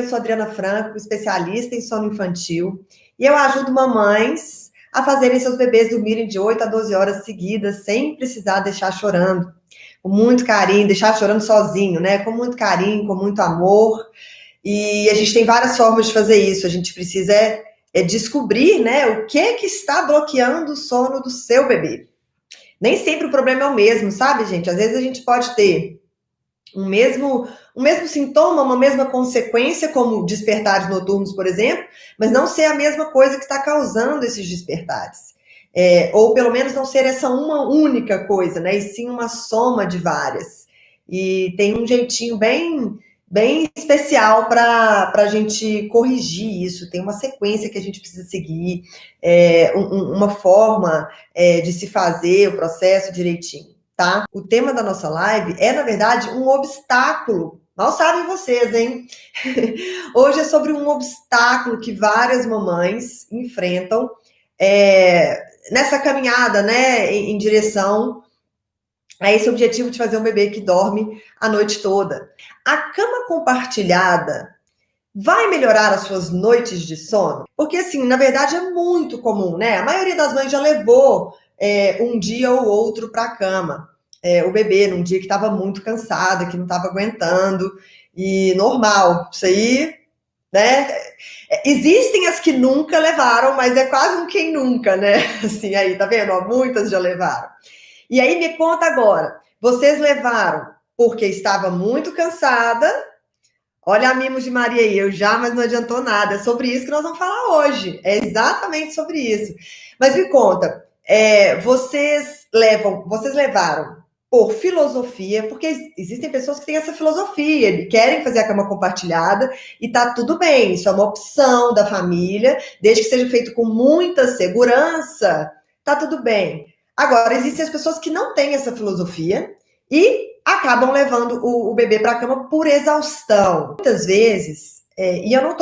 Eu sou Adriana Franco, especialista em sono infantil, e eu ajudo mamães a fazerem seus bebês dormirem de 8 a 12 horas seguidas, sem precisar deixar chorando, com muito carinho, deixar chorando sozinho, né? Com muito carinho, com muito amor. E a gente tem várias formas de fazer isso. A gente precisa descobrir, né, o que está bloqueando o sono do seu bebê. Nem sempre o problema é o mesmo, sabe, gente? Às vezes a gente pode ter um mesmo sintoma, uma mesma consequência, como despertares noturnos, por exemplo, mas não ser a mesma coisa que está causando esses despertares. Ou pelo menos não ser essa uma única coisa, né? E sim uma soma de várias. E tem um jeitinho bem especial para a gente corrigir isso. Tem uma sequência que a gente precisa seguir, uma forma de se fazer o processo direitinho. Tá? O tema da nossa live é, na verdade, um obstáculo. Mal sabem vocês, hein? Hoje é sobre um obstáculo que várias mamães enfrentam nessa caminhada, né, em direção a esse objetivo de fazer um bebê que dorme a noite toda. A cama compartilhada vai melhorar as suas noites de sono? Porque, assim, na verdade é muito comum, né? A maioria das mães já levou um dia ou outro para a cama. O bebê, num dia que estava muito cansada, que não estava aguentando, e normal, isso aí, né? Existem as que nunca levaram, mas é quase um quem nunca, né? Assim, aí, tá vendo? Ó, muitas já levaram. E aí, me conta agora, vocês levaram porque estava muito cansada? Olha a Mimos de Maria aí, mas não adiantou nada. É sobre isso que nós vamos falar hoje. É exatamente sobre isso. Mas me conta, vocês levaram por filosofia, porque existem pessoas que têm essa filosofia, querem fazer a cama compartilhada e tá tudo bem, isso é uma opção da família, desde que seja feito com muita segurança, tá tudo bem. Agora, existem as pessoas que não têm essa filosofia e acabam levando o bebê para a cama por exaustão. Muitas vezes, e eu não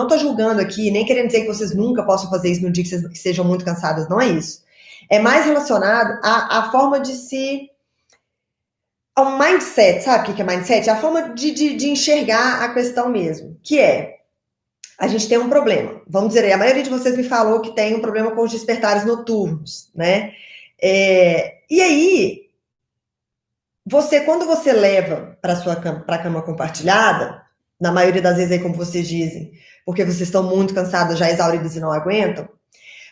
tô julgando aqui, nem querendo dizer que vocês nunca possam fazer isso no dia que sejam muito cansadas, não é isso. É mais relacionado à forma de ao mindset, sabe o que é mindset? É a forma de enxergar a questão mesmo, que a gente tem um problema. Vamos dizer aí, a maioria de vocês me falou que tem um problema com os despertares noturnos, né? E aí, quando você leva para a cama compartilhada, na maioria das vezes, aí, como vocês dizem, porque vocês estão muito cansados, já exauridos e não aguentam,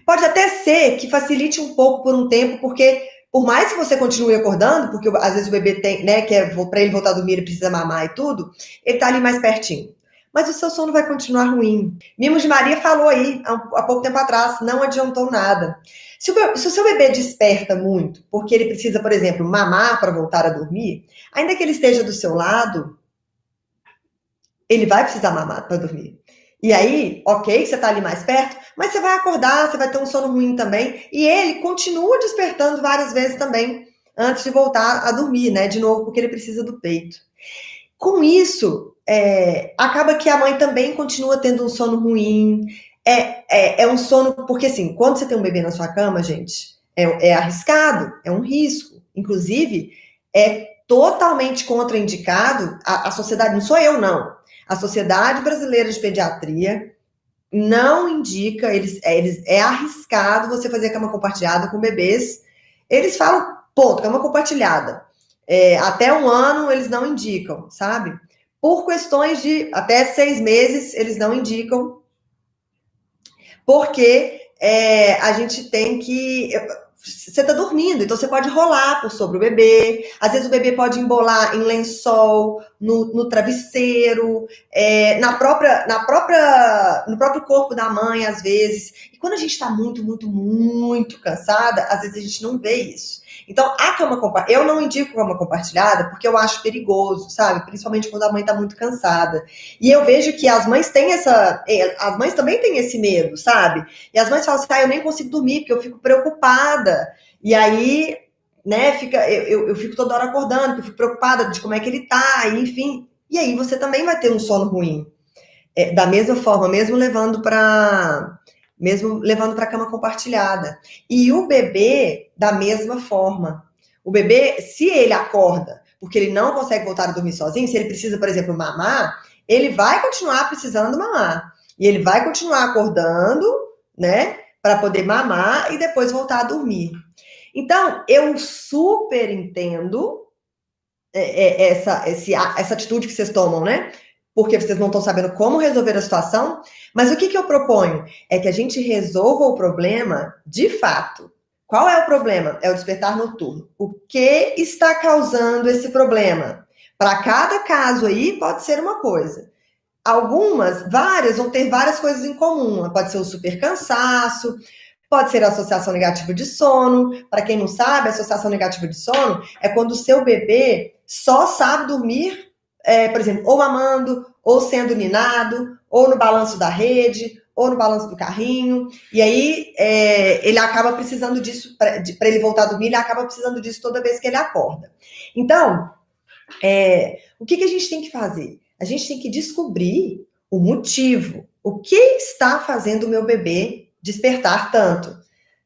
pode até ser que facilite um pouco por um tempo, porque por mais que você continue acordando, porque às vezes o bebê tem, né, para ele voltar a dormir, ele precisa mamar e tudo, ele tá ali mais pertinho. Mas o seu sono vai continuar ruim. Mimos de Maria falou aí, há pouco tempo atrás, não adiantou nada. Se o seu bebê desperta muito, porque ele precisa, por exemplo, mamar para voltar a dormir, ainda que ele esteja do seu lado, ele vai precisar mamar para dormir. E aí, ok, você tá ali mais perto, mas você vai acordar, você vai ter um sono ruim também, e ele continua despertando várias vezes também, antes de voltar a dormir, né, de novo, porque ele precisa do peito. Com isso, acaba que a mãe também continua tendo um sono ruim, é um sono, porque assim, quando você tem um bebê na sua cama, gente, é arriscado, é um risco, inclusive, é totalmente contraindicado, a sociedade, não sou eu não, a Sociedade Brasileira de Pediatria não indica, é arriscado você fazer cama compartilhada com bebês. Eles falam, ponto, cama compartilhada. Até 1 ano eles não indicam, sabe? Por questões de até 6 meses eles não indicam, porque a gente tem que... Você está dormindo, então você pode rolar por sobre o bebê, às vezes o bebê pode embolar em lençol, no travesseiro, no próprio corpo da mãe, às vezes. E quando a gente está muito, muito, muito cansada, às vezes a gente não vê isso. Então, eu não indico cama compartilhada porque eu acho perigoso, sabe? Principalmente quando a mãe está muito cansada. E eu vejo que as mães têm as mães também têm esse medo, sabe? E as mães falam assim, eu nem consigo dormir porque eu fico preocupada. E aí, né, eu fico toda hora acordando, porque eu fico preocupada de como é que ele tá, e, enfim. E aí você também vai ter um sono ruim. Da mesma forma, mesmo levando para a cama compartilhada. E o bebê, da mesma forma. O bebê, se ele acorda porque ele não consegue voltar a dormir sozinho, se ele precisa, por exemplo, mamar, ele vai continuar precisando mamar. E ele vai continuar acordando, né, para poder mamar e depois voltar a dormir. Então, eu super entendo essa atitude que vocês tomam, né? Porque vocês não estão sabendo como resolver a situação. Mas o que eu proponho? É que a gente resolva o problema de fato. Qual é o problema? É o despertar noturno. O que está causando esse problema? Para cada caso aí, pode ser uma coisa. Várias, vão ter várias coisas em comum. Pode ser o super cansaço, pode ser a associação negativa de sono. Para quem não sabe, a associação negativa de sono é quando o seu bebê só sabe dormir, por exemplo, ou mamando, ou sendo ninado, ou no balanço da rede, ou no balanço do carrinho. E aí ele acaba precisando disso, para ele voltar a dormir, ele acaba precisando disso toda vez que ele acorda. Então, o que a gente tem que fazer? A gente tem que descobrir o motivo. O que está fazendo o meu bebê despertar tanto?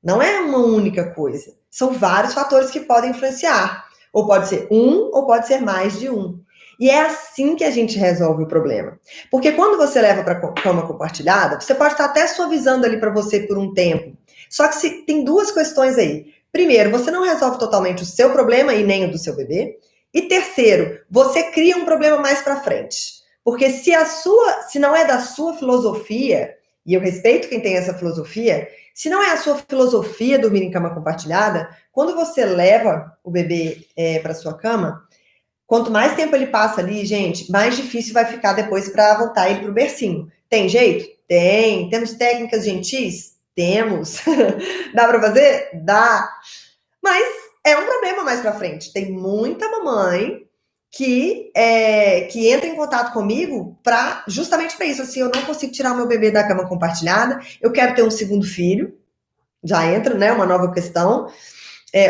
Não é uma única coisa. São vários fatores que podem influenciar. Ou pode ser um, ou pode ser mais de um. E é assim que a gente resolve o problema. Porque quando você leva para a cama compartilhada, você pode estar até suavizando ali para você por um tempo. Só que tem duas questões aí. Primeiro, você não resolve totalmente o seu problema e nem o do seu bebê. E terceiro, você cria um problema mais para frente. Porque se não é da sua filosofia, e eu respeito quem tem essa filosofia, se não é a sua filosofia dormir em cama compartilhada, quando você leva o bebê para sua cama, quanto mais tempo ele passa ali, gente, mais difícil vai ficar depois para voltar ele para o bercinho. Tem jeito? Tem. Temos técnicas gentis? Temos. Dá para fazer? Dá. Mas é um problema mais para frente. Tem muita mamãe que entra em contato comigo justamente para isso. Assim, eu não consigo tirar o meu bebê da cama compartilhada, eu quero ter um segundo filho, já entra, né, uma nova questão.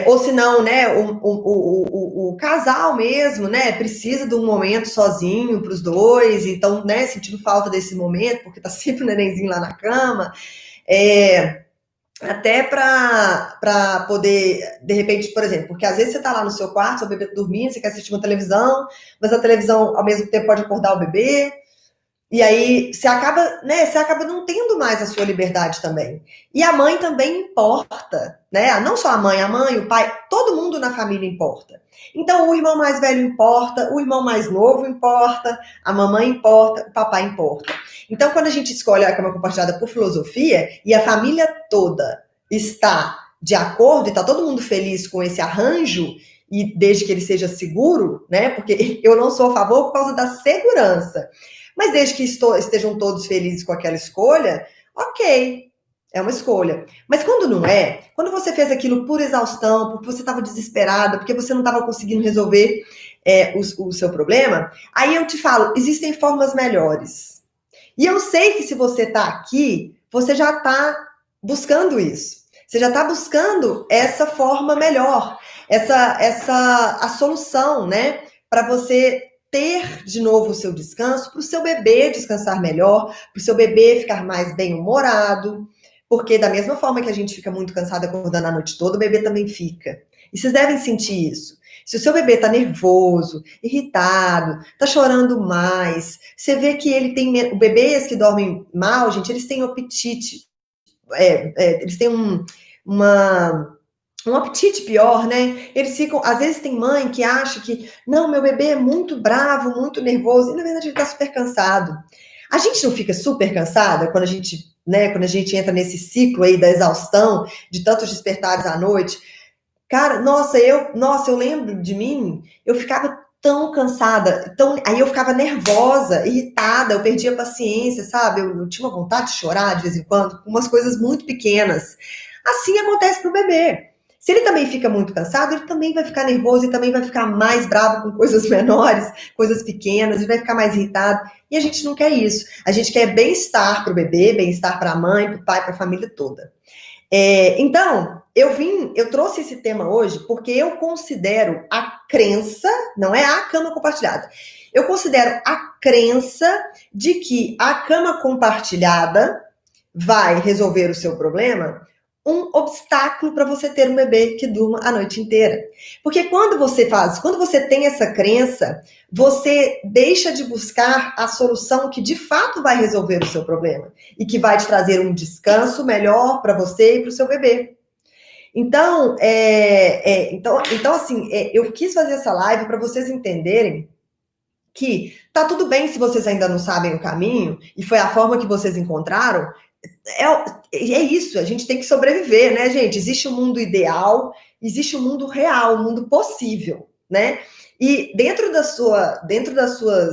Ou se não, né, o casal mesmo, né, precisa de um momento sozinho para os dois, então, né, sentindo falta desse momento, porque tá sempre o nenenzinho lá na cama. Até para poder, de repente, por exemplo, porque às vezes você tá lá no seu quarto, seu bebê tá dormindo, você quer assistir uma televisão, mas a televisão, ao mesmo tempo, pode acordar o bebê, e aí você acaba não tendo mais a sua liberdade também. E a mãe também importa, né? Não só a mãe, o pai, todo mundo na família importa. Então o irmão mais velho importa, o irmão mais novo importa, a mamãe importa, o papai importa. Então quando a gente escolhe a cama compartilhada por filosofia e a família toda está de acordo e está todo mundo feliz com esse arranjo, e desde que ele seja seguro, né? Porque eu não sou a favor por causa da segurança. Mas desde que estejam todos felizes com aquela escolha, ok, é uma escolha. Mas quando não é, quando você fez aquilo por exaustão, porque você estava desesperada, porque você não estava conseguindo resolver o seu problema, aí eu te falo, existem formas melhores. E eu sei que se você está aqui, você já está buscando isso. Você já está buscando essa forma melhor, a solução, né? Para você ter de novo o seu descanso, para o seu bebê descansar melhor, para o seu bebê ficar mais bem-humorado, porque da mesma forma que a gente fica muito cansado acordando a noite toda, o bebê também fica. E vocês devem sentir isso. Se o seu bebê tá nervoso, irritado, tá chorando mais, você vê que ele tem... Bebês que dormem mal, gente, eles têm apetite. Eles têm um apetite pior, né? Eles ficam, às vezes tem mãe que acha que, não, meu bebê é muito bravo, muito nervoso, e na verdade ele tá super cansado. A gente não fica super cansada quando a gente, né, quando a gente entra nesse ciclo aí da exaustão, de tantos despertares à noite. Cara, eu lembro de mim, eu ficava tão cansada, aí eu ficava nervosa, irritada, eu perdia a paciência, sabe? Eu tinha uma vontade de chorar de vez em quando, com umas coisas muito pequenas. Assim acontece pro bebê. Se ele também fica muito cansado, ele também vai ficar nervoso e também vai ficar mais bravo com coisas menores, coisas pequenas, ele vai ficar mais irritado. E a gente não quer isso. A gente quer bem-estar para o bebê, bem-estar para a mãe, para o pai, para a família toda. Então, eu trouxe esse tema hoje porque eu considero a crença, não é a cama compartilhada, eu considero a crença de que a cama compartilhada vai resolver o seu problema um obstáculo para você ter um bebê que durma a noite inteira. Porque quando você tem essa crença, você deixa de buscar a solução que de fato vai resolver o seu problema e que vai te trazer um descanso melhor para você e para o seu bebê. Então, assim, eu quis fazer essa live para vocês entenderem que tá tudo bem se vocês ainda não sabem o caminho e foi a forma que vocês encontraram. É isso, a gente tem que sobreviver, né, gente? Existe um mundo ideal, existe um mundo real, um mundo possível, né? E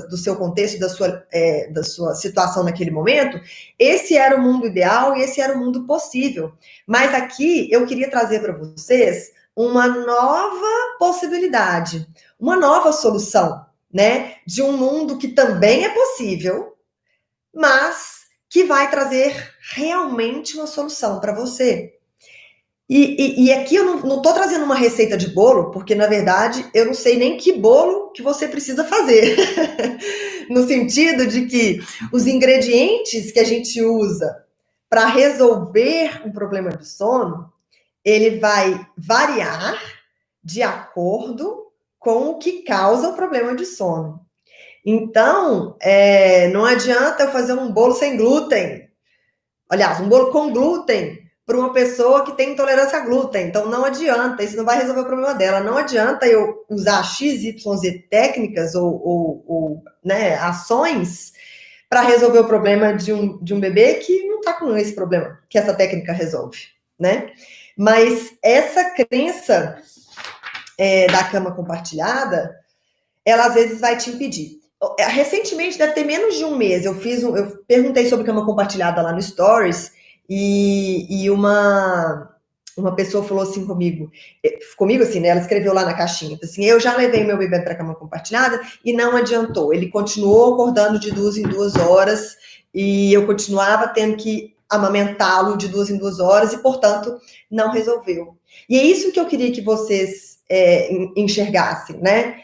do seu contexto, da sua situação naquele momento, esse era o mundo ideal e esse era o mundo possível. Mas aqui eu queria trazer para vocês uma nova possibilidade, uma nova solução, né? De um mundo que também é possível, mas que vai trazer realmente uma solução para você. E aqui eu não estou trazendo uma receita de bolo, porque na verdade eu não sei nem que bolo que você precisa fazer. No sentido de que os ingredientes que a gente usa para resolver um problema de sono, ele vai variar de acordo com o que causa o problema de sono. Então, não adianta eu fazer um bolo sem glúten. Aliás, um bolo com glúten para uma pessoa que tem intolerância a glúten. Então, não adianta, isso não vai resolver o problema dela. Não adianta eu usar X, Y, Z técnicas ou né, ações para resolver o problema de um bebê que não está com esse problema, que essa técnica resolve, né? Mas essa crença da cama compartilhada, ela às vezes vai te impedir. Recentemente, deve ter menos de um mês, eu perguntei sobre cama compartilhada lá no Stories e uma pessoa falou assim comigo assim, né? Ela escreveu lá na caixinha, assim, eu já levei meu bebê para cama compartilhada e não adiantou. Ele continuou acordando de 2 em 2 horas e eu continuava tendo que amamentá-lo de 2 em 2 horas e, portanto, não resolveu. E é isso que eu queria que vocês enxergassem, né?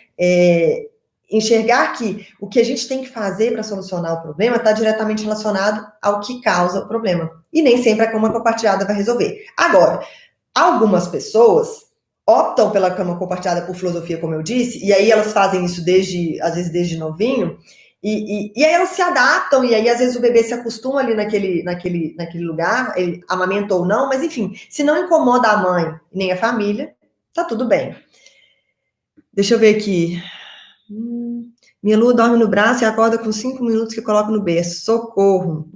Enxergar que o que a gente tem que fazer para solucionar o problema está diretamente relacionado ao que causa o problema. E nem sempre a cama compartilhada vai resolver. Agora, algumas pessoas optam pela cama compartilhada por filosofia, como eu disse, e aí elas fazem isso às vezes desde novinho, e aí elas se adaptam, e aí às vezes o bebê se acostuma ali naquele lugar, ele amamenta ou não, mas enfim, se não incomoda a mãe nem a família, tá tudo bem. Deixa eu ver aqui. Minha Lu dorme no braço e acorda com 5 minutos que eu coloco no berço. Socorro.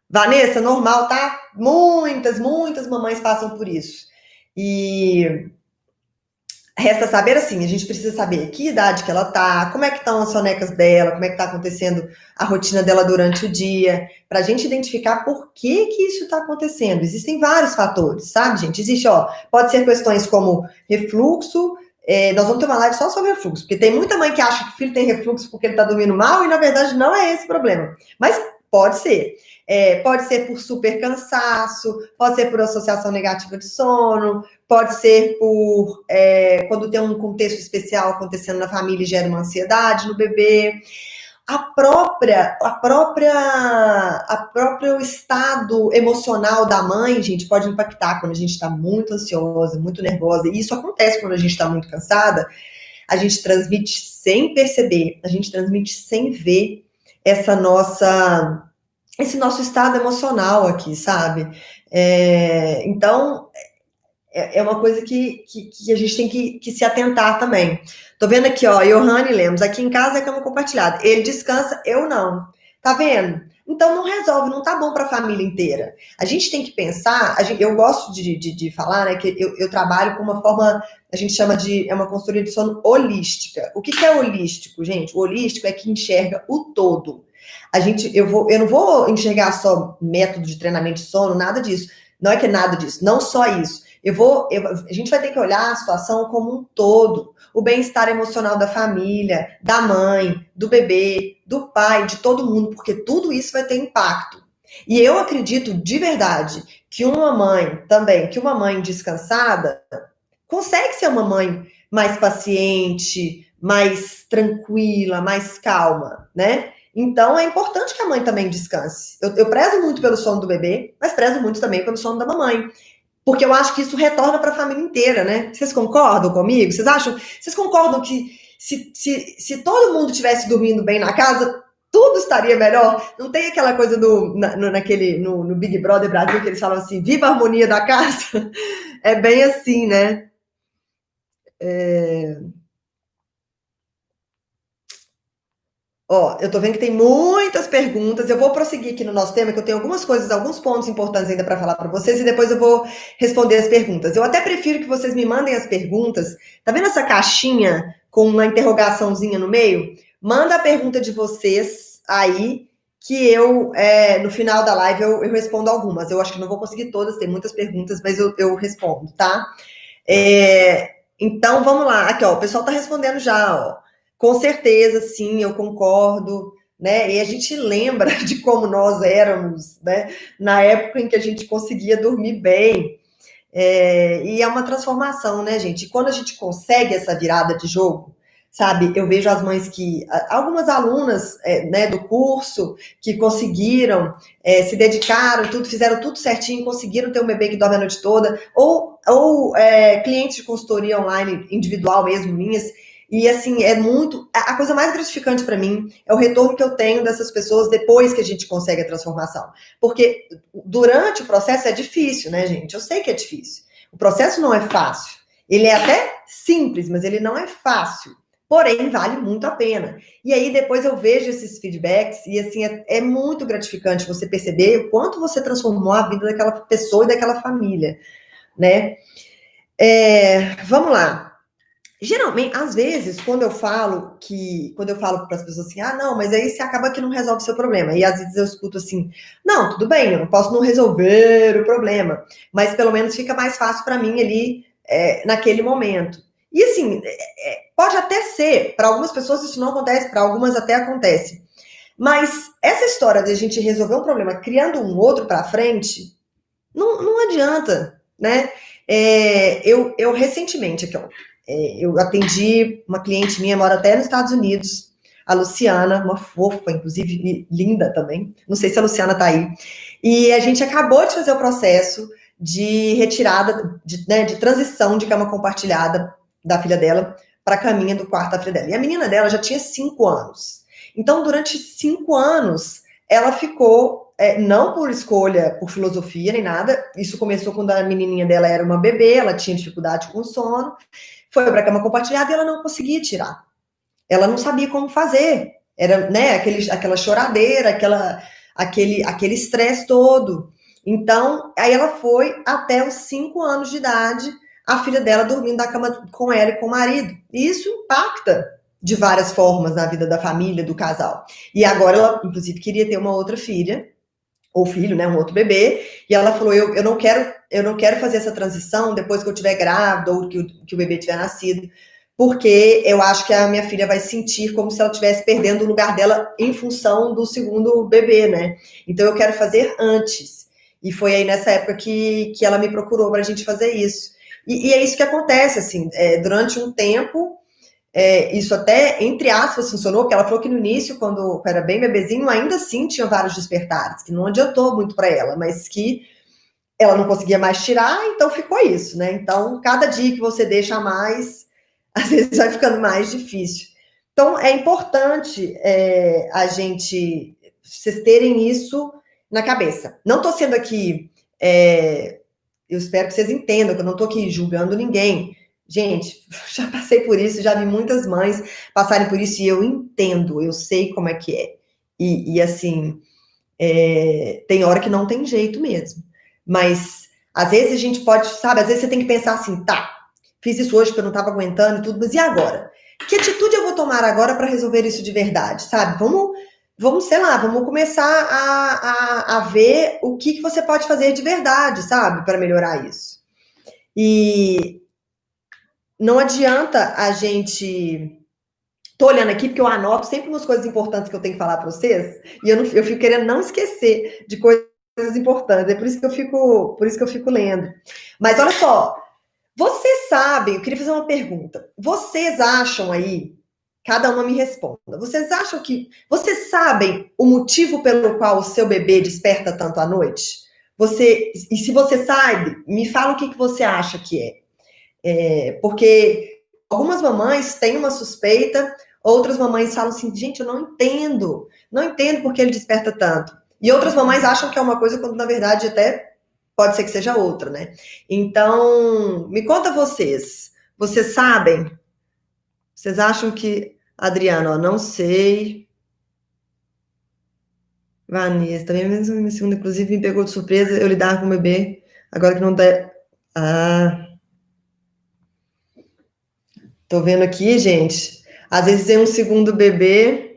Vanessa, normal, tá? Muitas mamães passam por isso. E resta saber, assim, a gente precisa saber que idade que ela tá, como é que estão as sonecas dela, como é que tá acontecendo a rotina dela durante o dia, pra gente identificar por que isso tá acontecendo. Existem vários fatores, sabe, gente? Pode ser questões como refluxo. Nós vamos ter uma live só sobre refluxo, porque tem muita mãe que acha que o filho tem refluxo porque ele tá dormindo mal, e na verdade não é esse o problema. Mas pode ser. Pode ser por super cansaço, pode ser por associação negativa de sono, pode ser por quando tem um contexto especial acontecendo na família e gera uma ansiedade no bebê. A próprio estado emocional da mãe, gente, pode impactar quando a gente está muito ansiosa, muito nervosa. E isso acontece quando a gente está muito cansada. A gente transmite sem perceber, a gente transmite sem ver esse nosso estado emocional aqui, sabe? Então, é uma coisa que a gente tem que se atentar também. Tô vendo aqui, ó, Johanne Lemos, aqui em casa é cama compartilhada. Ele descansa, eu não. Tá vendo? Então não resolve, não tá bom para a família inteira. A gente tem que pensar, eu gosto de falar, né, que eu trabalho com uma forma, a gente chama é uma consultoria de sono holística. O que é holístico, gente? O holístico é que enxerga o todo. Eu não vou enxergar só método de treinamento de sono, nada disso. Não é que é nada disso, não só isso. A gente vai ter que olhar a situação como um todo. O bem-estar emocional da família, da mãe, do bebê, do pai, de todo mundo, porque tudo isso vai ter impacto. E eu acredito de verdade que uma mãe descansada consegue ser uma mãe mais paciente, mais tranquila, mais calma, né? Então, é importante que a mãe também descanse. Eu prezo muito pelo sono do bebê, mas prezo muito também pelo sono da mamãe. Porque eu acho que isso retorna para a família inteira, né? Vocês concordam comigo? Vocês concordam que se todo mundo tivesse dormindo bem na casa, tudo estaria melhor? Não tem aquela coisa no Big Brother Brasil que eles falam assim, viva a harmonia da casa? É bem assim, né? Ó, eu tô vendo que tem muitas perguntas. Eu vou prosseguir aqui no nosso tema, que eu tenho algumas coisas, alguns pontos importantes ainda para falar para vocês e depois eu vou responder as perguntas. Eu até prefiro que vocês me mandem as perguntas. Tá vendo essa caixinha com uma interrogaçãozinha no meio? Manda a pergunta de vocês aí, que no final da live, eu respondo algumas. Eu acho que não vou conseguir todas, tem muitas perguntas, mas eu respondo, tá? Então, vamos lá. Aqui, ó, o pessoal está respondendo já, ó. Com certeza, sim, eu concordo, né? E a gente lembra de como nós éramos, né? Na época em que a gente conseguia dormir bem. E é uma transformação, né, gente? E quando a gente consegue essa virada de jogo, sabe? Eu vejo as mães algumas alunas, né, do curso que conseguiram, se dedicaram, fizeram tudo certinho, conseguiram ter um bebê que dorme a noite toda, ou clientes de consultoria online individual mesmo, minhas. E assim, é muito. A coisa mais gratificante para mim é o retorno que eu tenho dessas pessoas depois que a gente consegue a transformação. Porque durante o processo é difícil, né, gente? Eu sei que é difícil. O processo não é fácil. Ele é até simples, mas ele não é fácil. Porém, vale muito a pena. E aí, depois eu vejo esses feedbacks e, assim, é muito gratificante você perceber o quanto você transformou a vida daquela pessoa e daquela família, né? Vamos lá. Geralmente, às vezes, quando eu falo para as pessoas assim, ah, não, mas aí você acaba que não resolve o seu problema. E às vezes eu escuto assim, não, tudo bem, eu não posso não resolver o problema, mas pelo menos fica mais fácil para mim ali naquele momento. E assim, pode até ser, para algumas pessoas isso não acontece, para algumas até acontece. Mas essa história de a gente resolver um problema criando um outro para frente, não adianta, né? Eu recentemente aqui, ó, eu atendi uma cliente minha, mora até nos Estados Unidos, a Luciana, uma fofa, inclusive linda também. Não sei se a Luciana tá aí. E a gente acabou de fazer o processo de retirada, de transição de cama compartilhada da filha dela para a caminha do quarto da filha dela. E a menina dela já tinha 5 anos. Então, durante 5 anos, ela ficou, não por escolha, por filosofia nem nada. Isso começou quando a menininha dela era uma bebê, ela tinha dificuldade com sono, foi para a cama compartilhada e ela não conseguia tirar. Ela não sabia como fazer. Era, né, aquela choradeira, aquele estresse todo. Então, aí ela foi até os 5 anos de idade, a filha dela dormindo na cama com ela e com o marido. E isso impacta de várias formas na vida da família, do casal. E agora ela, inclusive, queria ter uma outra filha, ou filho, né, um outro bebê, e ela falou, eu não quero fazer essa transição depois que eu estiver grávida ou que o bebê tiver nascido, porque eu acho que a minha filha vai sentir como se ela estivesse perdendo o lugar dela em função do segundo bebê, né? Então eu quero fazer antes. E foi aí nessa época que ela me procurou para a gente fazer isso. E é isso que acontece, assim, durante um tempo, isso até, entre aspas, funcionou, porque ela falou que no início, quando era bem bebezinho, ainda assim tinha vários despertares, que não adiantou muito para ela, mas que ela não conseguia mais tirar, então ficou isso, né? Então, cada dia que você deixa a mais, às vezes vai ficando mais difícil. Então, é importante vocês terem isso na cabeça. Não estou sendo aqui, eu espero que vocês entendam que eu não estou aqui julgando ninguém. Gente, já passei por isso, já vi muitas mães passarem por isso e eu entendo, eu sei como é que é. E assim, tem hora que não tem jeito mesmo. Mas às vezes a gente pode, sabe, às vezes você tem que pensar assim, tá, fiz isso hoje porque eu não estava aguentando e tudo, mas e agora? Que atitude eu vou tomar agora para resolver isso de verdade, sabe? Vamos, sei lá, vamos começar a ver o que você pode fazer de verdade, sabe, para melhorar isso. E não adianta a gente. Tô olhando aqui porque eu anoto sempre umas coisas importantes que eu tenho que falar para vocês e eu fico querendo não esquecer de coisas importantes. É por isso que eu fico lendo. Mas olha só, vocês sabem, eu queria fazer uma pergunta. Vocês acham aí Cada uma me responda. Vocês sabem o motivo pelo qual o seu bebê desperta tanto à noite? E se você sabe, me fala o que você acha que é. Porque algumas mamães têm uma suspeita, outras mamães falam assim, gente, eu não entendo porque ele desperta tanto. E outras mamães acham que é uma coisa, quando na verdade até pode ser que seja outra, né? Então, me conta vocês sabem? Vocês acham que, Adriano, ó, não sei. Vanessa, também mesmo minha segunda, inclusive, me pegou de surpresa eu lidar com o bebê, agora que não tá. Ah, tô vendo aqui, gente. Às vezes tem um segundo bebê.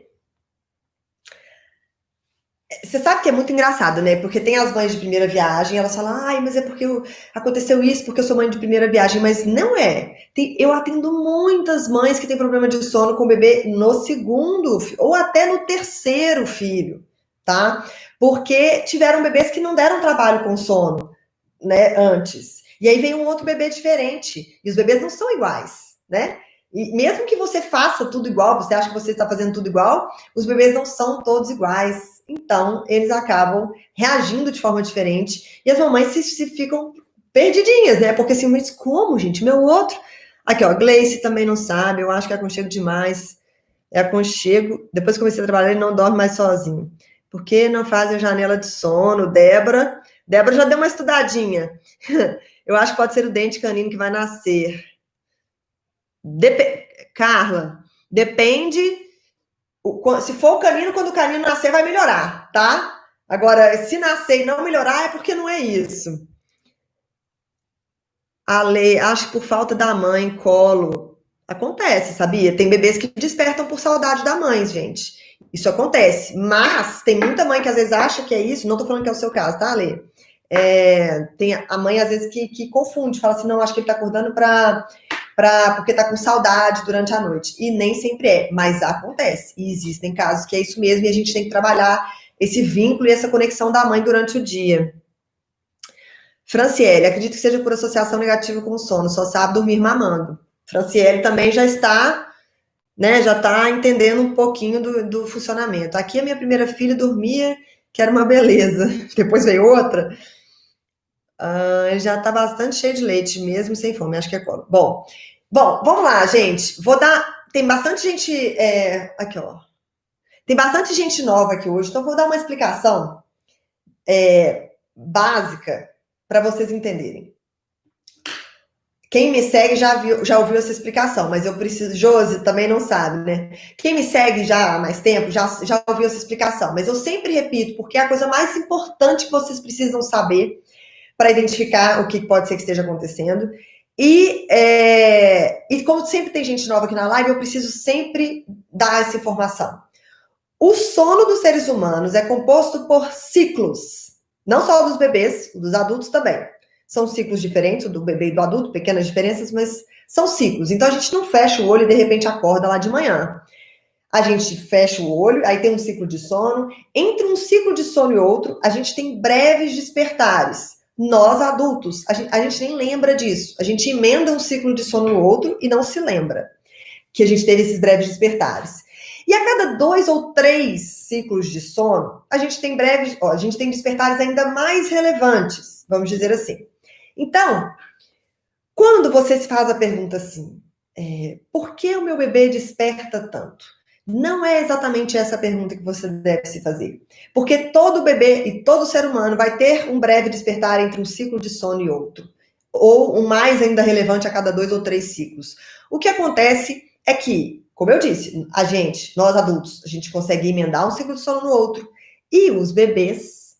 Você sabe que é muito engraçado, né? Porque tem as mães de primeira viagem, elas falam, ai, mas é porque aconteceu isso, porque eu sou mãe de primeira viagem, mas não é. Eu atendo muitas mães que têm problema de sono com o bebê no segundo, ou até no terceiro filho, tá? Porque tiveram bebês que não deram trabalho com sono, né, antes. E aí vem um outro bebê diferente, e os bebês não são iguais, né? E mesmo que você faça tudo igual, você acha que você está fazendo tudo igual, os bebês não são todos iguais. Então, eles acabam reagindo de forma diferente. E as mamães se ficam perdidinhas, né? Porque assim, mas como, gente? Meu outro. Aqui, ó, Gleice também não sabe, eu acho que é aconchego demais. É aconchego. Depois que comecei a trabalhar, ele não dorme mais sozinho. Por que não fazem janela de sono? Débora já deu uma estudadinha. Eu acho que pode ser o dente canino que vai nascer. Carla, depende. Se for o canino, quando o canino nascer, vai melhorar, tá? Agora, se nascer e não melhorar, é porque não é isso. Ale, acho que por falta da mãe, colo. Acontece, sabia? Tem bebês que despertam por saudade da mãe, gente. Isso acontece. Mas tem muita mãe que às vezes acha que é isso. Não tô falando que é o seu caso, tá, Ale? Tem a mãe, às vezes, que confunde. Fala assim, não, acho que ele tá acordando porque tá com saudade durante a noite. E nem sempre é, mas acontece. E existem casos que é isso mesmo e a gente tem que trabalhar esse vínculo e essa conexão da mãe durante o dia. Franciele, acredito que seja por associação negativa com o sono, só sabe dormir mamando. Franciele também já está, né, já está entendendo um pouquinho do funcionamento. Aqui a minha primeira filha dormia, que era uma beleza. Depois veio outra. Ele já está bastante cheio de leite, mesmo sem fome, acho que é colo. Bom, vamos lá, gente. Tem bastante gente. Aqui, ó. Tem bastante gente nova aqui hoje, então vou dar uma explicação básica para vocês entenderem. Quem me segue já ouviu essa explicação, mas eu preciso. Josi também não sabe, né? Quem me segue já há mais tempo já ouviu essa explicação, mas eu sempre repito, porque é a coisa mais importante que vocês precisam saber para identificar o que pode ser que esteja acontecendo. E como sempre tem gente nova aqui na live, eu preciso sempre dar essa informação. O sono dos seres humanos é composto por ciclos, não só dos bebês, dos adultos também. São ciclos diferentes, do bebê e do adulto, pequenas diferenças, mas são ciclos. Então a gente não fecha o olho e de repente acorda lá de manhã. A gente fecha o olho, aí tem um ciclo de sono. Entre um ciclo de sono e outro, a gente tem breves despertares. Nós, adultos, a gente nem lembra disso. A gente emenda um ciclo de sono no outro e não se lembra que a gente teve esses breves despertares. E a cada 2 ou 3 ciclos de sono, a gente tem despertares ainda mais relevantes, vamos dizer assim. Então, quando você se faz a pergunta assim, por que o meu bebê desperta tanto? Não é exatamente essa a pergunta que você deve se fazer. Porque todo bebê e todo ser humano vai ter um breve despertar entre um ciclo de sono e outro. Ou um mais ainda relevante a cada 2 ou 3 ciclos. O que acontece é que, como eu disse, nós adultos, a gente consegue emendar um ciclo de sono no outro. E os bebês,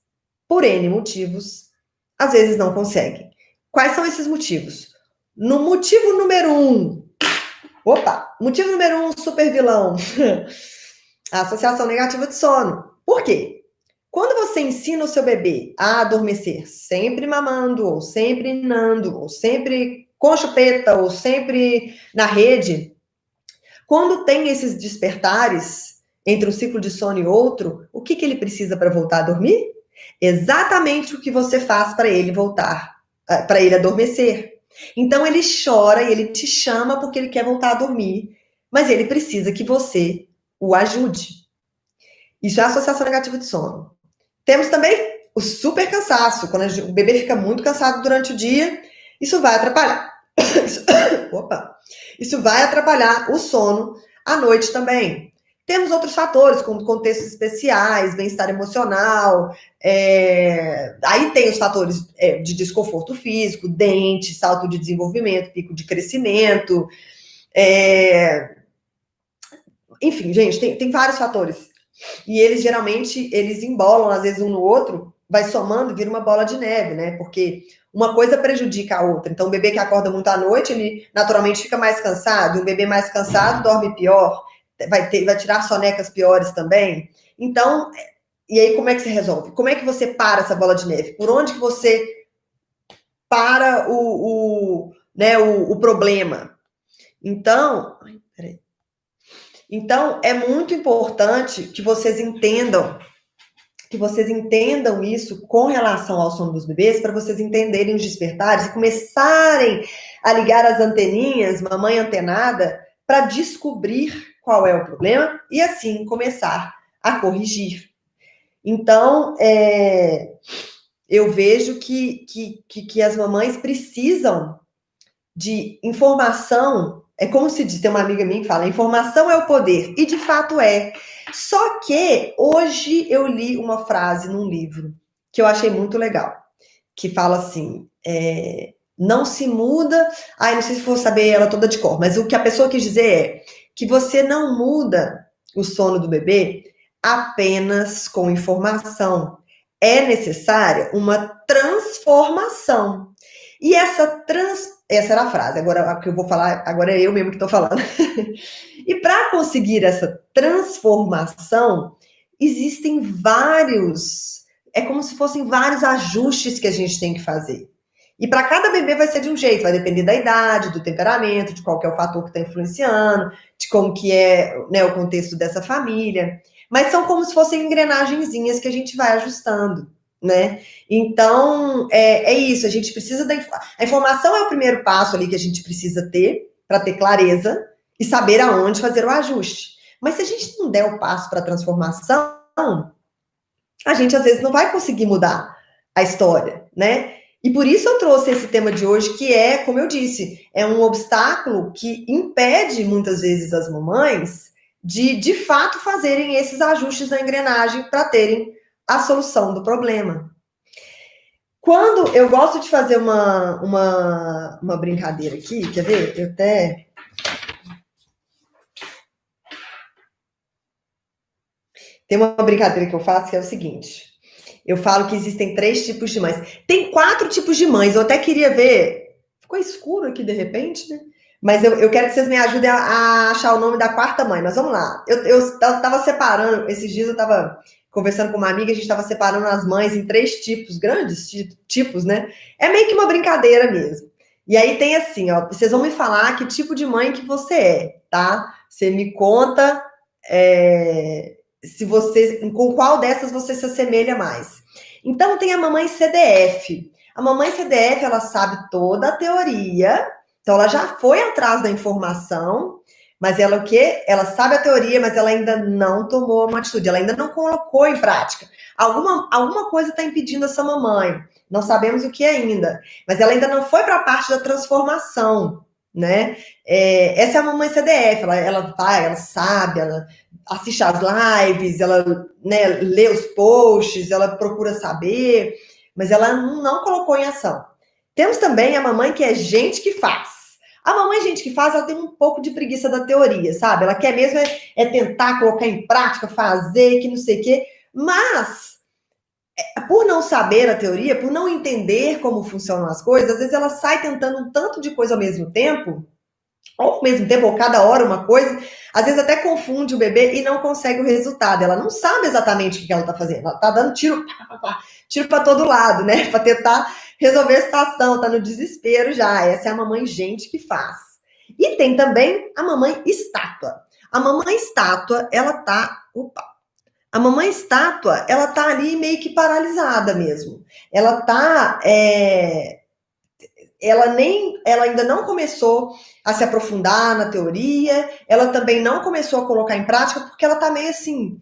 por N motivos, às vezes não conseguem. Quais são esses motivos? No motivo número 1, motivo número 1, super vilão. A associação negativa de sono. Por quê? Quando você ensina o seu bebê a adormecer sempre mamando, ou sempre ninando, ou sempre com chupeta, ou sempre na rede, quando tem esses despertares entre um ciclo de sono e outro, o que ele precisa para voltar a dormir? Exatamente o que você faz para ele voltar, para ele adormecer. Então ele chora e ele te chama porque ele quer voltar a dormir. mas ele precisa que você o ajude. Isso é associação negativa de sono. Temos também o super cansaço, quando o bebê fica muito cansado durante o dia, isso vai atrapalhar. Isso vai atrapalhar o sono à noite também. Temos outros fatores, como contextos especiais, bem-estar emocional, aí tem os fatores de desconforto físico, dente, salto de desenvolvimento, pico de crescimento, enfim, gente, tem vários fatores. E eles geralmente, eles embolam, às vezes, um no outro, vai somando e vira uma bola de neve, né? Porque uma coisa prejudica a outra. Então, o bebê que acorda muito à noite, ele naturalmente fica mais cansado. E um bebê mais cansado dorme pior, vai tirar sonecas piores também. Então, e aí como é que se resolve? Como é que você para essa bola de neve? Por onde que você para o problema? Então, peraí. Então, é muito importante que vocês entendam isso com relação ao sono dos bebês, para vocês entenderem os despertares e começarem a ligar as anteninhas, mamãe antenada, para descobrir qual é o problema e assim começar a corrigir. Então, eu vejo que as mamães precisam de informação. É como se diz, tem uma amiga minha que fala, informação é o poder, e de fato é. Só que hoje eu li uma frase num livro que eu achei muito legal, que fala assim, não se muda, não sei se vou saber ela toda de cor, mas o que a pessoa quis dizer é que você não muda o sono do bebê apenas com informação. É necessária uma transformação. E essa era a frase, agora a que eu vou falar, agora é eu mesmo que estou falando. E para conseguir essa transformação, existem é como se fossem vários ajustes que a gente tem que fazer. E para cada bebê vai ser de um jeito, vai depender da idade, do temperamento, de qual que é o fator que está influenciando, de como que é, né, o contexto dessa família. Mas são como se fossem engrenagenzinhas que a gente vai ajustando, né? Então, é isso, a gente precisa a informação é o primeiro passo ali que a gente precisa ter, para ter clareza e saber aonde fazer o ajuste. Mas se a gente não der o passo para a transformação, a gente às vezes não vai conseguir mudar a história, né? E por isso eu trouxe esse tema de hoje, que é, como eu disse, é um obstáculo que impede muitas vezes as mamães de fato fazerem esses ajustes na engrenagem para terem a solução do problema. Quando eu gosto de fazer uma brincadeira aqui, quer ver? Eu até. Tem uma brincadeira que eu faço que é o seguinte: eu falo que existem 3 tipos de mães. Tem 4 tipos de mães. Eu até queria ver. Ficou escuro aqui de repente, né? Mas eu quero que vocês me ajudem a achar o nome da 4ª mãe. Mas vamos lá. Eu tava separando, esses dias eu tava conversando com uma amiga, a gente tava separando as mães em 3 tipos, grandes tipos, né? É meio que uma brincadeira mesmo. E aí tem assim, ó, vocês vão me falar que tipo de mãe que você é, tá? Você me conta se você, com qual dessas você se assemelha mais. Então tem a mamãe CDF. A mamãe CDF, ela sabe toda a teoria, então ela já foi atrás da informação, mas ela o quê? Ela sabe a teoria, mas ela ainda não tomou uma atitude, ela ainda não colocou em prática. Alguma coisa está impedindo essa mamãe. Não sabemos o que ainda, mas ela ainda não foi para a parte da transformação, né? Essa é a mamãe CDF, ela vai, ela sabe, ela assiste às lives, ela, né, lê os posts, ela procura saber, mas ela não colocou em ação. Temos também a mamãe que é gente que faz. A mamãe gente que faz, ela tem um pouco de preguiça da teoria, sabe? Ela quer mesmo tentar colocar em prática, fazer, que não sei o quê, mas por não saber a teoria, por não entender como funcionam as coisas, às vezes ela sai tentando um tanto de coisa ao mesmo tempo, ou ao mesmo tempo, ou cada hora uma coisa, às vezes até confunde o bebê e não consegue o resultado. Ela não sabe exatamente o que ela está fazendo. Ela está dando tiro para todo lado, né? Para tentar resolver a situação, tá no desespero já. Essa é a mamãe gente que faz. E tem também a mamãe estátua. A mamãe estátua, ela tá... A mamãe estátua, ela tá ali meio que paralisada mesmo. Ela tá... ela ainda não começou a se aprofundar na teoria, ela também não começou a colocar em prática, porque ela tá meio assim,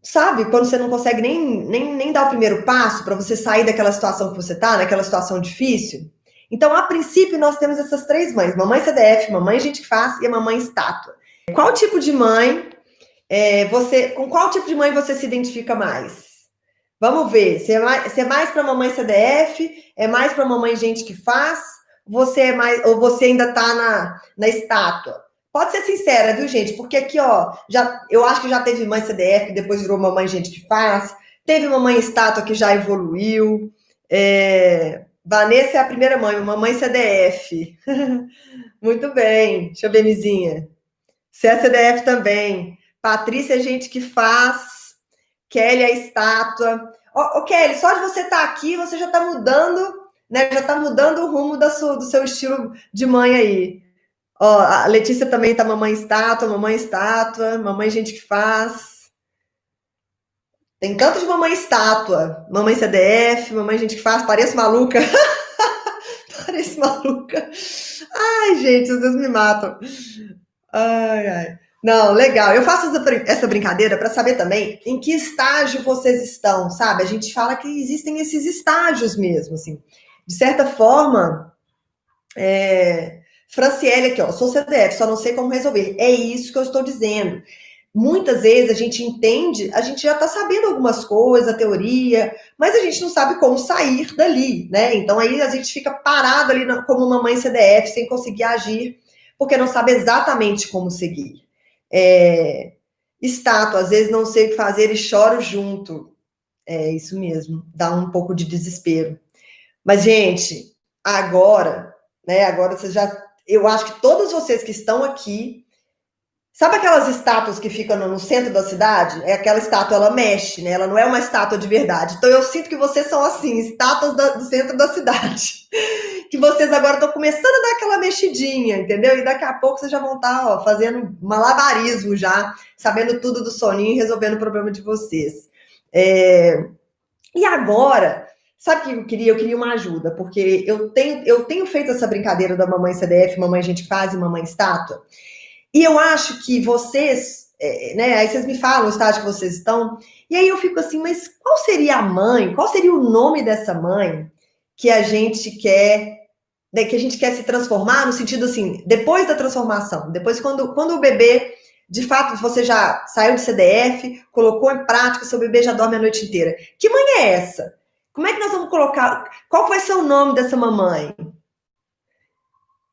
sabe, quando você não consegue nem dar o primeiro passo para você sair daquela situação que você tá, naquela situação difícil. Então, a princípio, nós temos essas três mães: mamãe CDF, mamãe gente que faz e a mamãe estátua. Qual tipo de mãe com qual tipo de mãe você se identifica mais? Vamos ver, se é mais para mamãe CDF, é mais para mamãe gente que faz, você é mais, ou você ainda tá na estátua? Pode ser sincera, viu, gente? Porque aqui, ó, eu acho que já teve mãe CDF, depois virou mamãe gente que faz, teve mamãe estátua que já evoluiu. Vanessa é a primeira mãe, mamãe CDF. Muito bem, deixa eu ver, Mizinha. Você é CDF também. Patrícia é gente que faz. Kelly é a estátua. Ô, Kelly, só de você estar aqui, você já está mudando, né? Já está mudando o rumo do seu estilo de mãe aí. Ó, a Letícia também tá mamãe estátua, mamãe gente que faz. Tem tanto de mamãe estátua, mamãe CDF, mamãe gente que faz, pareço maluca. Pareço maluca. Ai, gente, vocês me matam. Ai, ai. Não, legal. Eu faço essa brincadeira para saber também em que estágio vocês estão, sabe? A gente fala que existem esses estágios mesmo, assim. De certa forma, Franciele aqui, ó, sou CDF, só não sei como resolver. É isso que eu estou dizendo. Muitas vezes a gente entende, a gente já está sabendo algumas coisas, a teoria, mas a gente não sabe como sair dali, né? Então aí a gente fica parado ali como uma mãe CDF, sem conseguir agir, porque não sabe exatamente como seguir. Estátua, às vezes não sei o que fazer e choro junto. É isso mesmo, dá um pouco de desespero. Mas, gente, agora, né? Agora vocês já. Eu acho que todos vocês que estão aqui. Sabe aquelas estátuas que ficam no centro da cidade? É aquela estátua, ela mexe, né? Ela não é uma estátua de verdade. Então eu sinto que vocês são assim, estátuas do centro da cidade. Que vocês agora estão começando a dar aquela mexidinha, entendeu? E daqui a pouco vocês já vão estar, ó, fazendo malabarismo já, sabendo tudo do soninho e resolvendo o problema de vocês. E agora, sabe o que eu queria? Eu queria uma ajuda, porque eu tenho feito essa brincadeira da mamãe CDF, mamãe gente faz e mamãe estátua. E eu acho que vocês, né? Aí vocês me falam o estágio que vocês estão, e aí eu fico assim, mas qual seria a mãe? Qual seria o nome dessa mãe que a gente quer, né, que a gente quer se transformar no sentido assim, depois da transformação, depois quando o bebê, de fato, você já saiu de CDF, colocou em prática, seu bebê já dorme a noite inteira. Que mãe é essa? Como é que nós vamos colocar? Qual vai ser o nome dessa mamãe?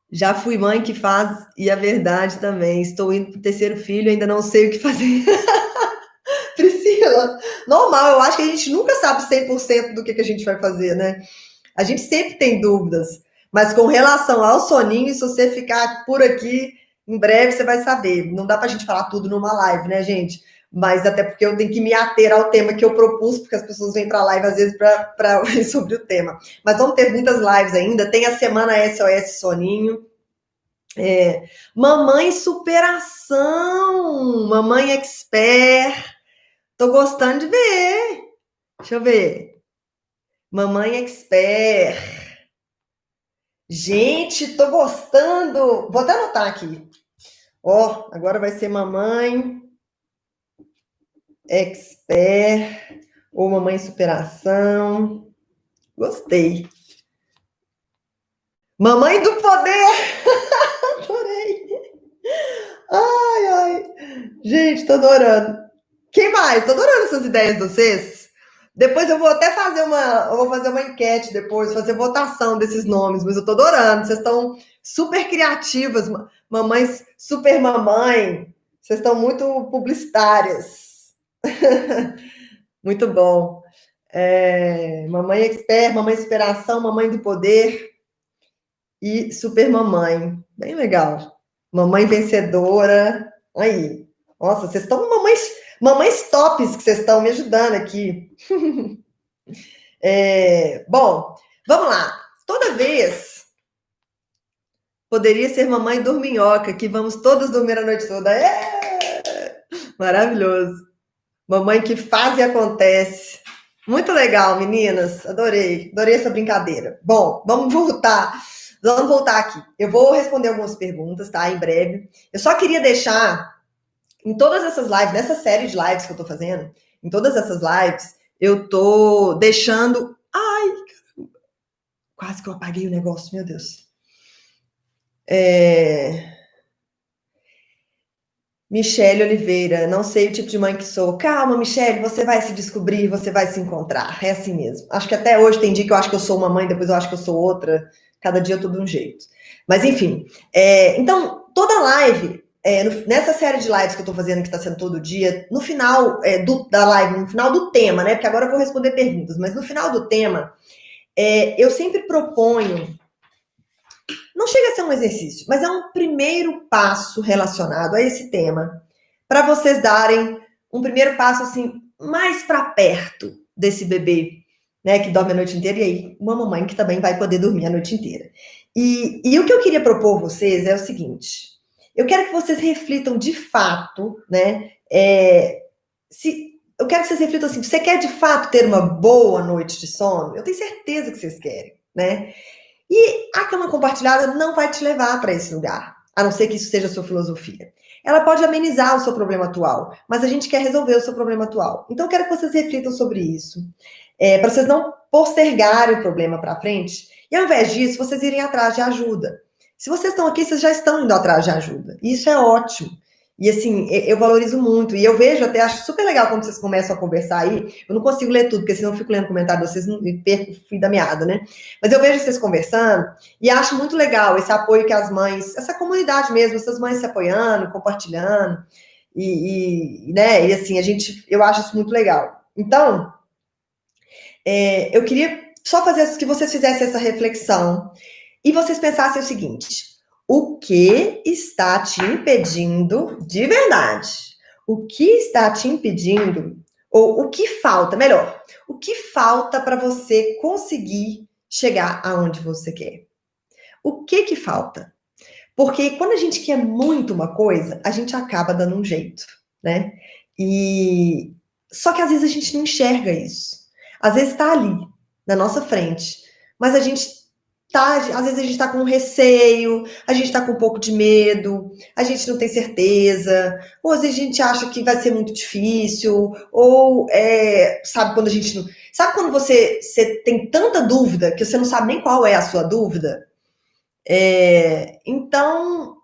Já fui mãe que faz, e a verdade também. Estou indo para o terceiro filho, ainda não sei o que fazer. Priscila, normal, eu acho que a gente nunca sabe 100% do que a gente vai fazer, né? A gente sempre tem dúvidas. Mas com relação ao soninho, se você ficar por aqui, em breve você vai saber. Não dá para a gente falar tudo numa live, né, gente? Mas até porque eu tenho que me ater ao tema que eu propus, porque as pessoas vêm para a live às vezes para ouvir sobre o tema. Mas vamos ter muitas lives ainda. Tem a semana SOS Soninho. Mamãe superação, mamãe expert. Tô gostando de ver. Deixa eu ver. Mamãe expert. Gente, tô gostando. Vou até anotar aqui. Ó, agora vai ser mamãe expert ou mamãe superação. Gostei. Mamãe do poder. Adorei. Ai, ai. Gente, tô adorando. Quem mais? Tô adorando essas ideias de vocês. Depois eu vou até fazer uma enquete depois, fazer votação desses nomes, mas eu tô adorando. Vocês estão super criativas, mamães super mamãe. Vocês estão muito publicitárias. Muito bom. Mamãe expert, mamãe inspiração, mamãe do poder e super mamãe. Bem legal. Mamãe vencedora. Aí. Nossa, vocês estão mamães tops que vocês estão me ajudando aqui. Bom, vamos lá. Toda vez poderia ser mamãe dorminhoca, que vamos todos dormir a noite toda. Maravilhoso. Mamãe que faz e acontece. Muito legal, meninas. Adorei. Adorei essa brincadeira. Bom, vamos voltar. Vamos voltar aqui. Eu vou responder algumas perguntas, tá? Em breve. Eu só queria deixar em todas essas lives, nessa série de lives que eu tô fazendo, em todas essas lives, eu tô deixando. Ai, quase que eu apaguei o negócio, meu Deus. Michele Oliveira, não sei o tipo de mãe que sou. Calma, Michele, você vai se descobrir, você vai se encontrar. É assim mesmo. Acho que até hoje tem dia que eu acho que eu sou uma mãe, depois eu acho que eu sou outra. Cada dia eu tô de um jeito. Mas enfim. Então, toda live, nessa série de lives que eu tô fazendo, que tá sendo todo dia, no final da live, no final do tema, né? Porque agora eu vou responder perguntas, mas no final do tema, eu sempre proponho. Não chega a ser um exercício, mas é um primeiro passo relacionado a esse tema, para vocês darem um primeiro passo assim, mais para perto desse bebê, né, que dorme a noite inteira, e aí uma mamãe que também vai poder dormir a noite inteira. E o que eu queria propor a vocês é o seguinte: eu quero que vocês reflitam de fato, né? Se eu quero que vocês reflitam assim, você quer de fato ter uma boa noite de sono? Eu tenho certeza que vocês querem, né? E a cama compartilhada não vai te levar para esse lugar, a não ser que isso seja a sua filosofia. Ela pode amenizar o seu problema atual, mas a gente quer resolver o seu problema atual. Então, eu quero que vocês reflitam sobre isso, para vocês não postergarem o problema para frente, e ao invés disso, vocês irem atrás de ajuda. Se vocês estão aqui, vocês já estão indo atrás de ajuda. E isso é ótimo. E assim, eu valorizo muito. E eu vejo, até acho super legal quando vocês começam a conversar aí. Eu não consigo ler tudo, porque senão eu fico lendo comentário de vocês e perco o fio da meada, né? Mas eu vejo vocês conversando e acho muito legal esse apoio que as mães, essa comunidade mesmo, essas mães se apoiando, compartilhando. Né? E assim, eu acho isso muito legal. Então, eu queria só fazer que vocês fizessem essa reflexão e vocês pensassem o seguinte: o que está te impedindo de verdade? O que está te impedindo, ou o que falta, melhor, o que falta para você conseguir chegar aonde você quer? O que falta? Porque quando a gente quer muito uma coisa, a gente acaba dando um jeito, né? E só que às vezes a gente não enxerga isso. Às vezes está ali, na nossa frente, mas a gente às vezes a gente está com receio, a gente está com um pouco de medo, a gente não tem certeza, ou às vezes a gente acha que vai ser muito difícil, ou sabe quando a gente não. Sabe quando você tem tanta dúvida que você não sabe nem qual é a sua dúvida? Então,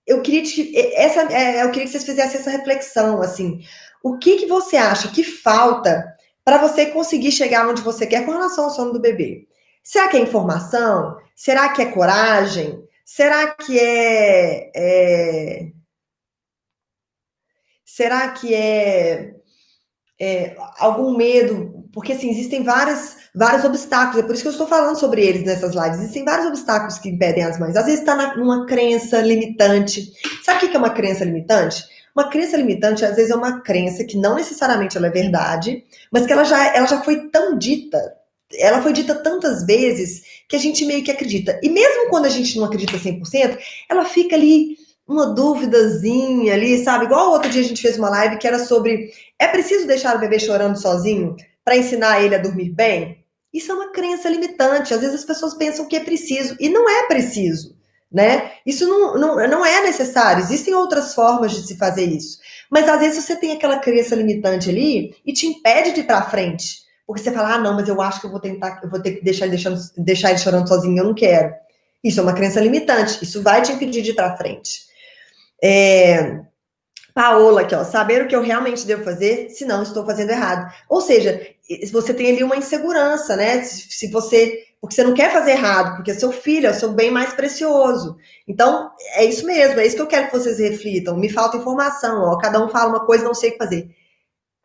eu queria que vocês fizessem essa reflexão, assim, o que você acha que falta para você conseguir chegar onde você quer com relação ao sono do bebê? Será que é informação? Será que é coragem? Será que será que algum medo? Porque assim, existem vários obstáculos, é por isso que eu estou falando sobre eles nessas lives. Existem vários obstáculos que impedem as mães. Às vezes está numa crença limitante. Sabe o que é uma crença limitante? Uma crença limitante, às vezes, é uma crença que não necessariamente ela é verdade, mas que ela já foi tão dita, ela foi dita tantas vezes que a gente meio que acredita. E mesmo quando a gente não acredita 100%, ela fica ali uma duvidazinha ali, sabe? Igual outro dia a gente fez uma live que era sobre: é preciso deixar o bebê chorando sozinho para ensinar ele a dormir bem? Isso é uma crença limitante. Às vezes as pessoas pensam que é preciso e não é preciso, né? Isso não é necessário. Existem outras formas de se fazer isso. Mas às vezes você tem aquela crença limitante ali e te impede de ir para frente. Porque você fala: ah, não, mas eu acho que eu vou ter que deixar ele chorando sozinho, eu não quero. Isso é uma crença limitante. Isso vai te impedir de ir para frente. Paola aqui, ó, saber o que eu realmente devo fazer, se não estou fazendo errado. Ou seja, você tem ali uma insegurança, né? Porque você não quer fazer errado, porque seu filho é o seu bem mais precioso. Então, é isso mesmo, é isso que eu quero que vocês reflitam. Me falta informação, ó, cada um fala uma coisa, não sei o que fazer.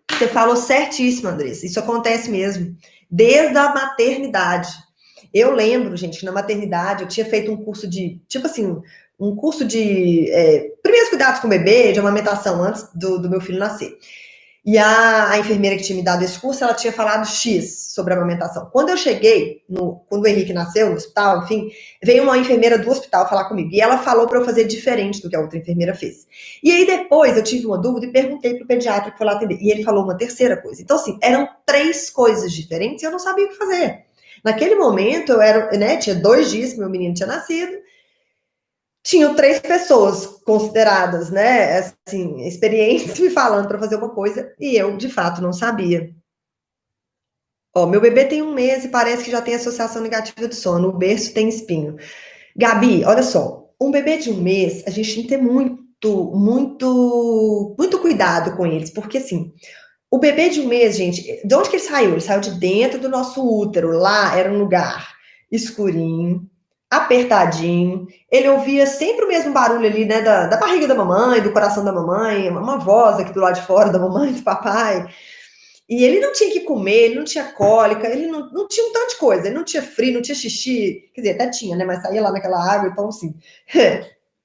Você falou certíssimo, Andressa, isso acontece mesmo. Desde a maternidade. Eu lembro, gente, que na maternidade eu tinha feito um curso de, tipo assim, um curso de primeiros cuidados com o bebê, de amamentação, antes do meu filho nascer. E a enfermeira que tinha me dado esse curso, ela tinha falado X sobre a amamentação. Quando eu cheguei, quando o Henrique nasceu no hospital, enfim, veio uma enfermeira do hospital falar comigo. E ela falou para eu fazer diferente do que a outra enfermeira fez. E aí depois eu tive uma dúvida e perguntei pro pediatra que foi lá atender. E ele falou uma terceira coisa. Então, assim, eram 3 coisas diferentes e eu não sabia o que fazer. Naquele momento, eu era, né, tinha 2 dias que meu menino tinha nascido, tinham 3 pessoas consideradas, né, assim, experientes me falando para fazer uma coisa e eu, de fato, não sabia. Ó, meu bebê tem 1 mês e parece que já tem associação negativa de sono. O berço tem espinho. Gabi, olha só, um bebê de 1 mês, a gente tem que ter muito cuidado com eles, porque assim, o bebê de 1 mês, gente, de onde que ele saiu? Ele saiu de dentro do nosso útero. Lá era um lugar escurinho, apertadinho. Ele ouvia sempre o mesmo barulho ali, né, da barriga da mamãe, do coração da mamãe, uma voz aqui do lado de fora da mamãe, do papai. E ele não tinha que comer, ele não tinha cólica, ele não tinha um tanto de coisa. Ele não tinha frio, não tinha xixi. Quer dizer, até tinha, né, mas saía lá naquela água, então assim.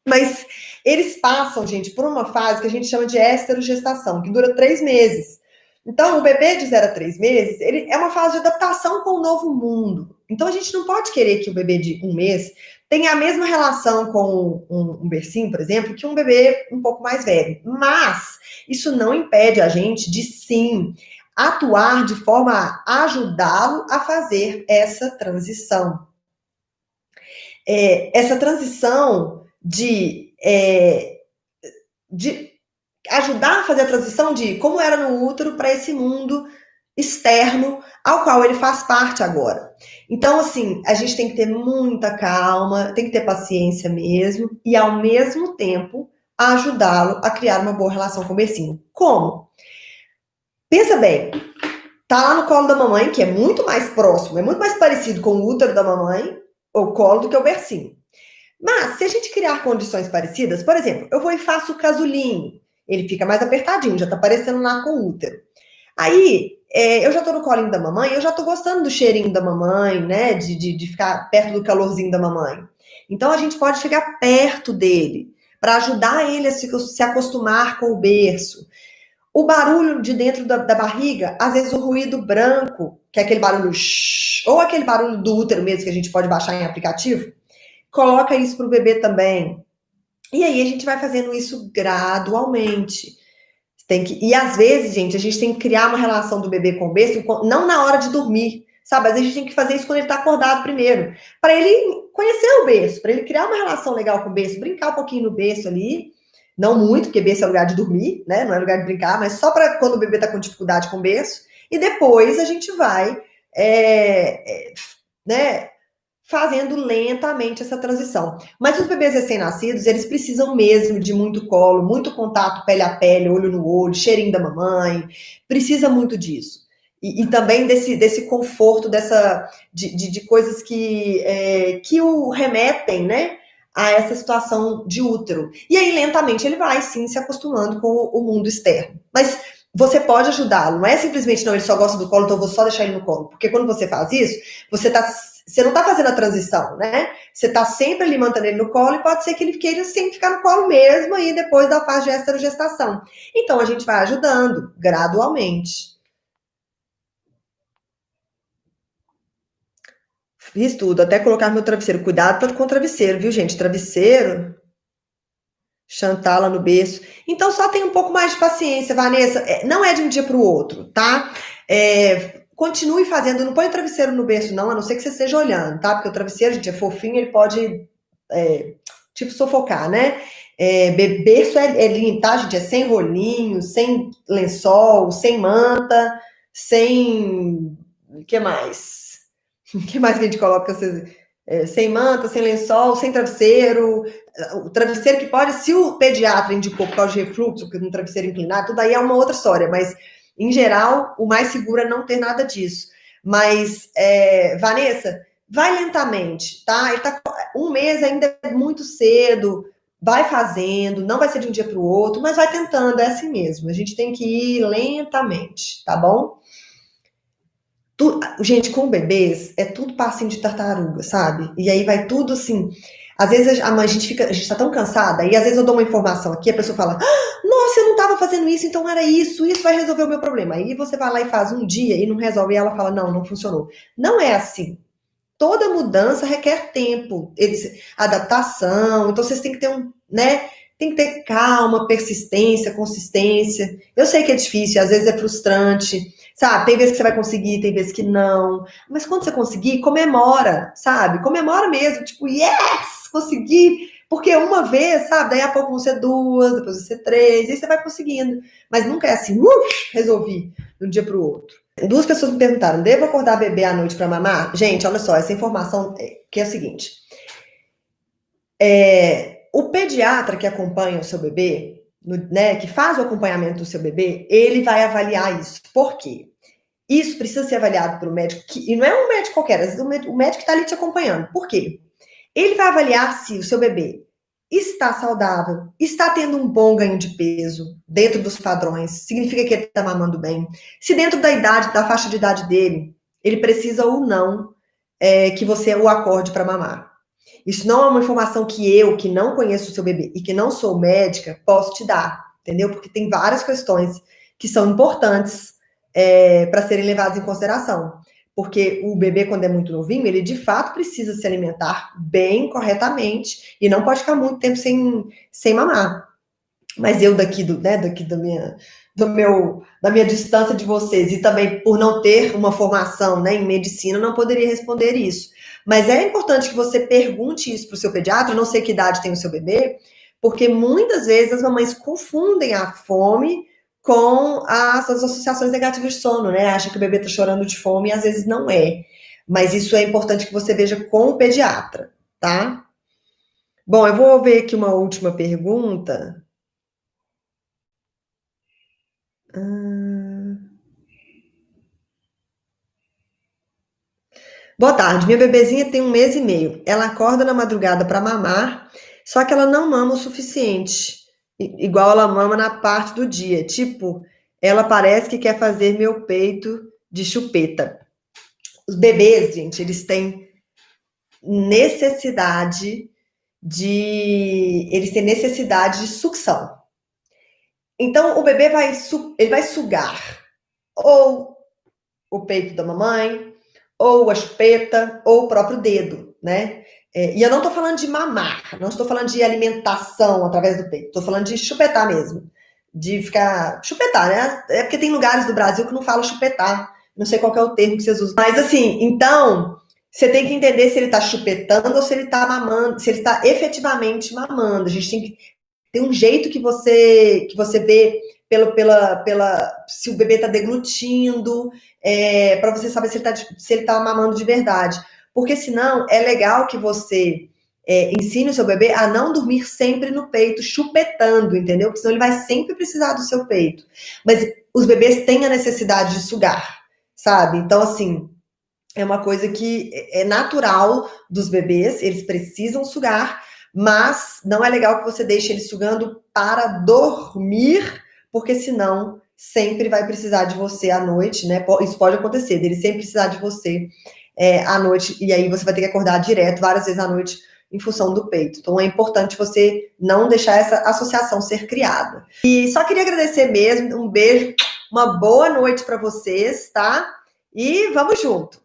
Mas eles passam, gente, por uma fase que a gente chama de esterogestação, que dura 3 meses. Então, o bebê de 0 a 3 meses, ele é uma fase de adaptação com o novo mundo. Então, a gente não pode querer que o bebê de 1 mês tenha a mesma relação com um bercinho, por exemplo, que um bebê um pouco mais velho. Mas isso não impede a gente de, sim, atuar de forma a ajudá-lo a fazer essa transição. Essa transição de ajudar a fazer a transição de como era no útero para esse mundo externo ao qual ele faz parte agora. Então, assim, a gente tem que ter muita calma, tem que ter paciência mesmo e, ao mesmo tempo, ajudá-lo a criar uma boa relação com o bercinho. Como? Pensa bem, tá lá no colo da mamãe, que é muito mais próximo, é muito mais parecido com o útero da mamãe, o colo, do que o bercinho. Mas, se a gente criar condições parecidas, por exemplo, eu vou e faço o casulinho, ele fica mais apertadinho, já tá parecendo lá com o útero. Aí, eu já tô no colinho da mamãe, eu já tô gostando do cheirinho da mamãe, né, de ficar perto do calorzinho da mamãe. Então, a gente pode chegar perto dele, para ajudar ele a se acostumar com o berço. O barulho de dentro da barriga, às vezes o ruído branco, que é aquele barulho shh, ou aquele barulho do útero mesmo, que a gente pode baixar em aplicativo, coloca isso pro bebê também. E aí a gente vai fazendo isso gradualmente. E às vezes, gente, a gente tem que criar uma relação do bebê com o berço, não na hora de dormir, sabe? Às vezes a gente tem que fazer isso quando ele tá acordado primeiro, para ele conhecer o berço, para ele criar uma relação legal com o berço, brincar um pouquinho no berço ali, não muito, porque berço é lugar de dormir, né? Não é lugar de brincar, mas só para quando o bebê tá com dificuldade com o berço, e depois a gente vai, né, fazendo lentamente essa transição. Mas os bebês recém-nascidos, eles precisam mesmo de muito colo, muito contato pele a pele, olho no olho, cheirinho da mamãe, precisa muito disso. E também desse conforto, de coisas que o remetem, né, a essa situação de útero. E aí, lentamente, ele vai, sim, se acostumando com o mundo externo. Mas você pode ajudá-lo, não é simplesmente, não, ele só gosta do colo, então eu vou só deixar ele no colo. Porque quando você faz isso, você não está fazendo a transição, né? Você está sempre ali mantendo ele no colo e pode ser que ele queira sempre ficar no colo mesmo aí depois da fase de esterogestação. Então a gente vai ajudando gradualmente. Fiz tudo, até colocar meu travesseiro. Cuidado com o travesseiro, viu, gente? Travesseiro, chantala no berço. Então só tem um pouco mais de paciência, Vanessa. Não é de um dia para o outro, tá? Continue fazendo, não põe o travesseiro no berço, não, a não ser que você esteja olhando, tá? Porque o travesseiro, gente, é fofinho, ele pode, tipo, sufocar, né? Berço é lindo, tá, gente? É sem rolinho, sem lençol, sem manta, sem. O que mais? O que mais que a gente coloca? Sem manta, sem lençol, sem travesseiro. O travesseiro que pode, se o pediatra indicou por causa de refluxo, porque um travesseiro inclinado, tudo aí é uma outra história, mas em geral, o mais seguro é não ter nada disso. Mas, Vanessa, vai lentamente, tá? Ele tá 1 mês ainda é muito cedo, vai fazendo, não vai ser de um dia para o outro, mas vai tentando, é assim mesmo. A gente tem que ir lentamente, tá bom? Gente, com bebês, é tudo passinho de tartaruga, sabe? E aí vai tudo assim. Às vezes a gente tá tão cansada, e às vezes eu dou uma informação aqui, a pessoa fala, nossa, eu não estava fazendo isso, então era isso vai resolver o meu problema. Aí você vai lá e faz um dia e não resolve, e ela fala, não, não funcionou. Não é assim. Toda mudança requer tempo, adaptação, então vocês têm que ter né? Tem que ter calma, persistência, consistência. Eu sei que é difícil, às vezes é frustrante, sabe? Tem vezes que você vai conseguir, tem vezes que não. Mas quando você conseguir, comemora, sabe? Comemora mesmo, tipo, yes, consegui. Porque uma vez, sabe? Daí a pouco vão ser duas, depois vão ser três, e aí você vai conseguindo. Mas nunca é assim, resolvi, de um dia para o outro. Duas pessoas me perguntaram: devo acordar bebê à noite para mamar? Gente, olha só, essa informação que é o seguinte: o pediatra que acompanha o seu bebê, né, que faz o acompanhamento do seu bebê, ele vai avaliar isso. Por quê? Isso precisa ser avaliado pelo médico, e não é um médico qualquer, às vezes o médico está ali te acompanhando. Por quê? Ele vai avaliar se o seu bebê está saudável, está tendo um bom ganho de peso dentro dos padrões, significa que ele está mamando bem. Se dentro da idade, da faixa de idade dele, ele precisa ou não que você o acorde para mamar. Isso não é uma informação que eu, que não conheço o seu bebê e que não sou médica, posso te dar, entendeu? Porque tem várias questões que são importantes para serem levadas em consideração. Porque o bebê, quando é muito novinho, ele de fato precisa se alimentar bem, corretamente, e não pode ficar muito tempo sem mamar. Mas eu daqui da minha distância de vocês, e também por não ter uma formação, né, em medicina, não poderia responder isso. Mas é importante que você pergunte isso para o seu pediatra, não sei que idade tem o seu bebê, porque muitas vezes as mamães confundem a fome com as associações negativas de sono, né? Acha que o bebê está chorando de fome e às vezes não é. Mas isso é importante que você veja com o pediatra, tá? Bom, eu vou ver aqui uma última pergunta. Boa tarde, minha bebezinha tem 1 mês e meio. Ela acorda na madrugada para mamar, só que ela não mama o suficiente, igual ela mama na parte do dia. Tipo, ela parece que quer fazer meu peito de chupeta. Os bebês, gente, eles têm necessidade eles têm necessidade de sucção. Então, o bebê ele vai sugar ou o peito da mamãe, ou a chupeta, ou o próprio dedo, né? E eu não estou falando de mamar, não estou falando de alimentação através do peito, estou falando de chupetar mesmo, de ficar chupetar, né? É porque tem lugares do Brasil que não falam chupetar, não sei qual é o termo que vocês usam, mas assim, então você tem que entender se ele está chupetando ou se ele está mamando, se ele está efetivamente mamando. A gente tem que ter um jeito que você vê se o bebê está deglutindo, para você saber se ele tá mamando de verdade. Porque senão é legal que você ensine o seu bebê a não dormir sempre no peito, chupetando, entendeu? Porque senão ele vai sempre precisar do seu peito. Mas os bebês têm a necessidade de sugar, sabe? Então, assim, é uma coisa que é natural dos bebês, eles precisam sugar, mas não é legal que você deixe eles sugando para dormir, porque senão sempre vai precisar de você à noite, né? Isso pode acontecer, dele sempre precisar de você à noite, e aí você vai ter que acordar direto várias vezes à noite em função do peito. Então é importante você não deixar essa associação ser criada. E só queria agradecer mesmo, um beijo, uma boa noite para vocês, tá? E vamos junto!